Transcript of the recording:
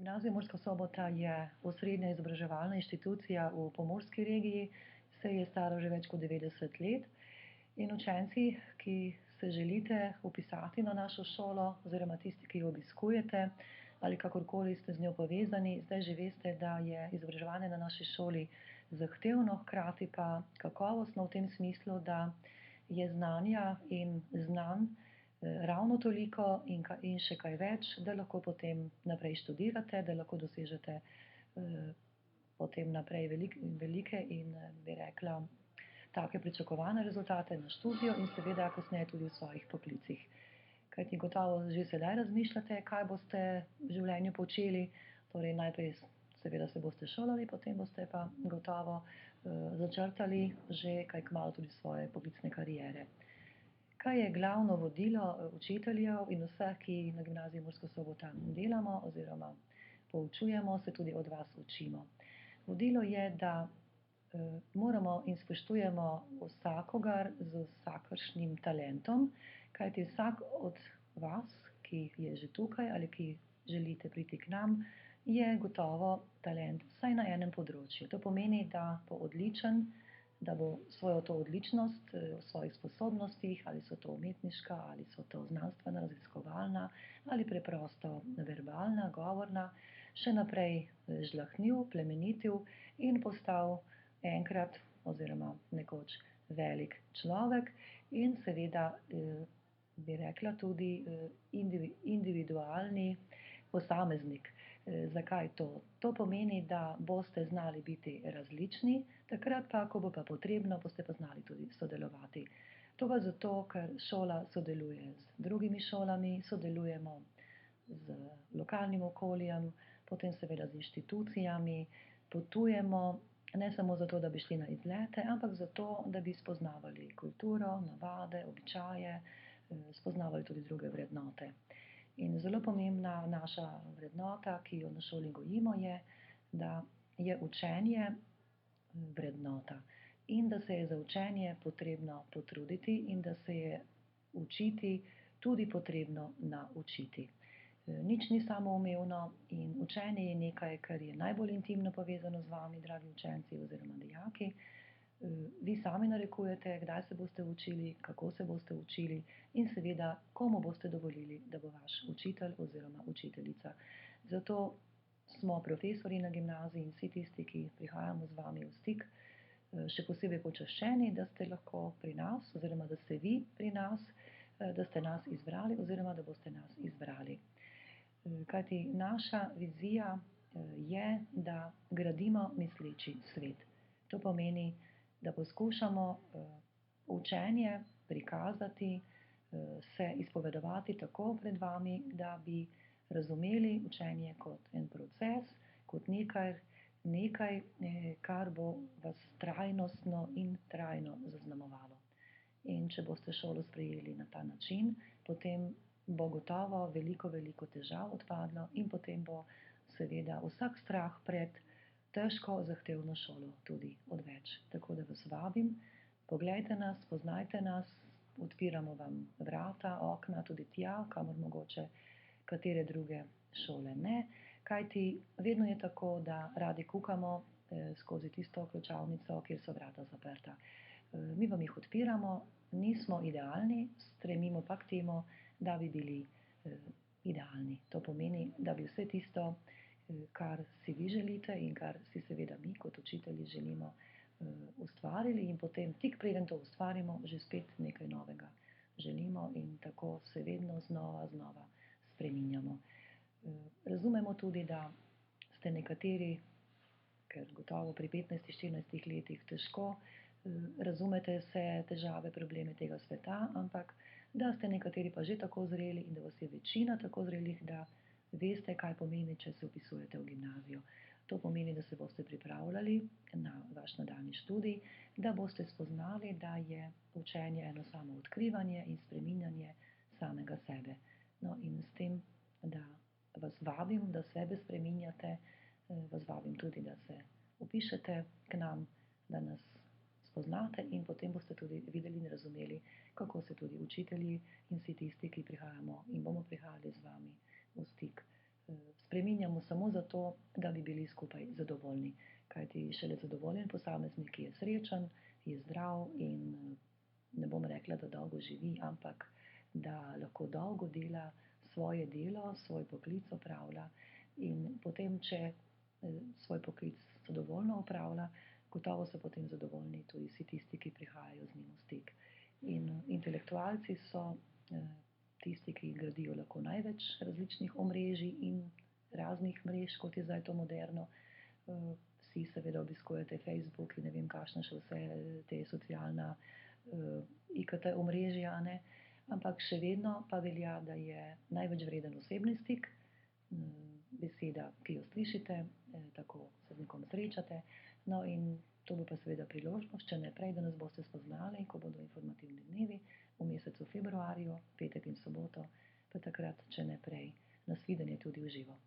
Gimnazija Murska Sobota je osrednja izobraževalna inštitucija v pomurski regiji, saj je stara že več kot 90 let. In učenci, ki se želite vpisati na našo šolo, oziroma tisti, ki jo obiskujete ali kakorkoli ste z njo povezani, zdaj že veste, da je izobraževanje na naši šoli zahtevno, hkrati pa kakovostno v tem smislu, da je znanja in znanj ravno toliko in še kaj več, da lahko potem naprej študirate, da lahko dosežete potem naprej velike in, bi rekla, take pričakovane rezultate na študiju in seveda kasneje tudi v svojih poklicih. Kajti gotovo že sedaj razmišljate, kaj boste v življenju počeli, torej najprej seveda se boste šolali, potem boste pa gotovo začrtali že kaj kmalu tudi svoje poklicne kariere. Kaj je glavno vodilo učiteljev in vseh, ki na Gimnaziji Murska Sobota delamo oziroma poučujemo, se tudi od vas učimo? Vodilo je, da moramo in spoštujemo vsakogar z vsakršnim talentom, kajti vsak od vas, ki je že tukaj ali ki želite priti k nam, je gotovo talent vsaj na enem področju. To pomeni, da bo odličen, da bo svojo to odličnost v svojih sposobnostih, ali so to umetniška, ali so to znanstvena, raziskovalna, ali preprosto verbalna, govorna, še naprej žlahtnil, plemenitil in postal enkrat oziroma nekoč velik človek in seveda, bi rekla, tudi individualni posameznik. Zakaj to? To pomeni, da boste znali biti različni, takrat pa, ko bo pa potrebno, boste pa znali tudi sodelovati. To pa zato, ker šola sodeluje z drugimi šolami, sodelujemo z lokalnim okoljem, potem seveda z inštitucijami, potujemo ne samo zato, da bi šli na izlete, ampak zato, da bi spoznavali kulturo, navade, običaje, spoznavali tudi druge vrednote. In zelo pomembna naša vrednota, ki jo na šoli gojimo, je, da je učenje vrednota in da se je za učenje potrebno potruditi in da se je učiti tudi potrebno naučiti. Nič ni samoumevno in učenje je nekaj, kar je najbolj intimno povezano z vami, dragi učenci oziroma dijaki. Vi sami narekujete, kdaj se boste učili, kako se boste učili in seveda, komu boste dovolili, da bo vaš učitelj oziroma učiteljica. Zato smo profesorji na gimnaziji in vsi tisti, ki prihajamo z vami v stik, še posebej počaščeni, da ste lahko pri nas oziroma da ste vi pri nas, da ste nas izbrali oziroma da boste nas izbrali. Kajti naša vizija je, da gradimo misleči svet. To pomeni, da poskušamo učenje prikazati, se izpovedovati tako pred vami, da bi razumeli učenje kot en proces, kot nekaj, kar bo vas trajnostno in trajno zaznamovalo. In če boste šolo sprejeli na ta način, potem bo gotovo veliko težav odpadlo in potem bo seveda vsak strah pred težko, zahtevno šolo tudi odveč. Tako da vas vabim, poglejte nas, spoznajte nas, odpiramo vam vrata, okna tudi tja, kamor mogoče katere druge šole ne. Kajti vedno je tako, da radi kukamo skozi tisto ključavnico, kjer so vrata zaprta. Mi vam jih odpiramo, nismo idealni, stremimo pa k temu, da bi bili idealni. To pomeni, da bi vse tisto, kar si vi želite in kar si seveda mi kot učitelji želimo, ustvarili in potem tik preden to ustvarimo, že spet nekaj novega želimo in tako se vedno znova spreminjamo. Razumemo tudi, da ste nekateri, ker gotovo pri 15-14 letih težko razumete vse težave, probleme tega sveta, ampak da ste nekateri pa že tako zreli in da vas je večina tako zrelih, da veste, kaj pomeni, če se vpisujete v gimnazijo. To pomeni, da se boste pripravljali na vaš nadaljnji študij, da boste spoznali, da je učenje eno samo odkrivanje in spreminjanje samega sebe. No, in s tem, da vas vabim, da sebe spreminjate, vas vabim tudi, da se vpišete k nam, da nas spoznate in potem boste tudi videli in razumeli, kako se tudi učitelji in vsi tisti, ki prihajamo in bomo prihajali z vami v stik, spreminjamo samo zato, da bi bili skupaj zadovoljni. Kajti šele zadovoljen posameznik je srečen, je zdrav in ne bom rekla, da dolgo živi, ampak da lahko dolgo dela svoje delo, svoj poklic opravlja in potem, če svoj poklic zadovoljno opravlja, gotovo so potem zadovoljni tudi vsi tisti, ki prihajajo z njim v stik. In intelektualci so tisti, ki gradijo lahko največ različnih omrežij in raznih mrež, kot je zdaj to moderno. Vsi seveda obiskujete Facebook in ne vem, kakšne še vse te socialna IKT omrežja, ne? Ampak še vedno pa velja, da je največ vreden osebni stik, beseda, ki jo slišite, tako se z nekom srečate. No in to bo pa seveda priložnost, če ne prej, da nas boste spoznali, ko bodo informativni dnevi v mesecu februarju, petek in soboto, pa takrat, če ne prej, nasvidenje tudi v živo.